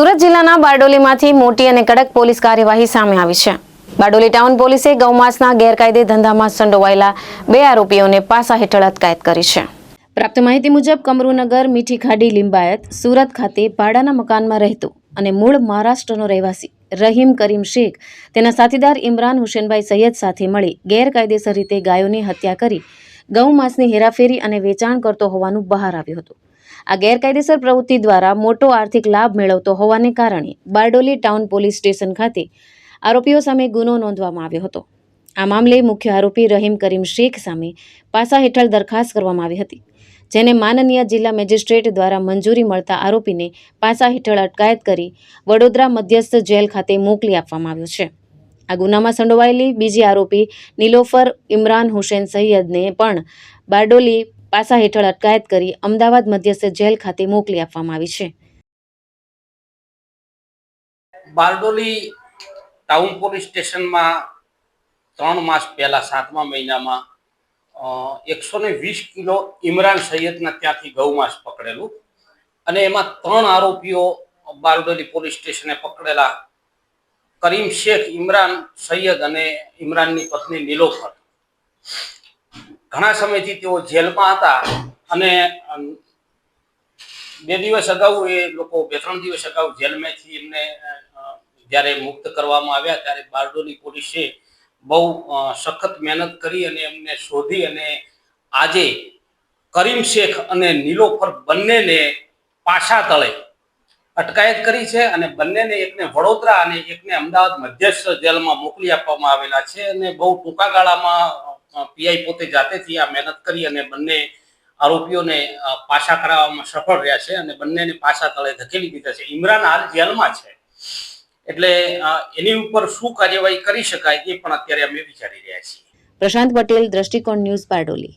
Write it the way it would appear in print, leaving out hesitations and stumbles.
સુરત જિલ્લાના બારડોલીમાંથી મોટી અને કડક પોલીસ કાર્યવાહી સામે આવી છે। બારડોલી ટાઉન પોલીસે ગૌમાંસના ગેરકાયદે ધંધામાં સંડોવાયેલા 2 આરોપીઓને પાસા હેઠળ અટકાયત કરી છે। પ્રાપ્ત માહિતી મુજબ કમરુનગર મીઠી ખાડી લિંબાયત સુરત ખાતે ભાડાના મકાનમાં રહેતો અને મૂળ મહારાષ્ટ્રનો રહેવાસી રહીમ કરીમ શેખ તેના સાથીદાર ઇમરાન હુસેનભાઈ સૈયદ સાથે મળી ગેરકાયદેસર રીતે ગાયોની હત્યા કરી ગૌમાંસની હેરાફેરી અને વેચાણ કરતો હોવાનું બહાર આવ્યું હતું। આ ગેરકાયદેસર પ્રવૃત્તિ દ્વારા મોટો આર્થિક લાભ મેળવતો હોવાને કારણે બારડોલી ટાઉન પોલીસ સ્ટેશન ખાતે આરોપીઓ સામે ગુનો નોંધવામાં આવ્યો હતો। આ મામલે મુખ્ય આરોપી રહીમ કરીમ શેખ સામે પાસા હેઠળ દરખાસ્ત કરવામાં આવી હતી, જેને માનનીય જિલ્લા મેજિસ્ટ્રેટ દ્વારા મંજૂરી મળતા આરોપીને પાસા હેઠળ અટકાયત કરી વડોદરા મધ્યસ્થ જેલ ખાતે મોકલી આપવામાં આવ્યો છે। આ ગુનામાં સંડોવાયેલી બીજી આરોપી નીલોફર ઇમરાન હુસેન સૈયદને પણ બારડોલી પાસા હેઠળ અટકાયત કરી અમદાવાદ મધ્યસ્થ જેલ ખાતે મોકલી આપવામાં આવી છે। બારડોલી ટાઉન પોલીસ સ્ટેશનમાં 3 માસ પહેલા 7મા મહિનામાં 120 કિલો ઇમરાન સૈયદના ત્યાંથી ગૌમાંસ પકડેલું અને એમાં 3 આરોપીઓ બારડોલી પોલીસ સ્ટેશને પકડેલા કરીમ શેખ, ઇમરાન સૈયદ અને ઇમરાનની પત્ની નીલોફર। ઘણા સમયથી તેઓ જેલમાં હતા અને 2 દિવસ અગાઉ એ લોકો 2-3 દિવસ અગાઉ જેલમાંથી એમને જ્યારે મુક્ત કરવામાં આવ્યા ત્યારે બારડોલી પોલીસે બહુ સખત મહેનત કરી અને એમને શોધી અને આજે કરીમ શેખ અને નીલોફર બંનેને પાસા તળે અટકાયત કરી છે અને બંનેને એકને વડોદરા અને એકને અમદાવાદ મધ્યસ્થ જેલમાં મોકલી આપવામાં આવેલા છે અને બહુ ટૂંકા ગાળામાં પીઆઈ પોતે જાતેથી આ મહેનત કરી અને બંને આરોપીઓને પાસા કરાવવામાં સફળ રહ્યા છે અને બંનેને પાસા તળે ધકેલી દીધા છે। ઇમરાન હાલ જેલમાં છે, એટલે એની ઉપર શું કાર્યવાહી કરી શકાય એ પણ અત્યારે અમે વિચારી રહ્યા છીએ। પ્રશાંત પટેલ, દ્રષ્ટિકોણ ન્યૂઝ, બારડોલી।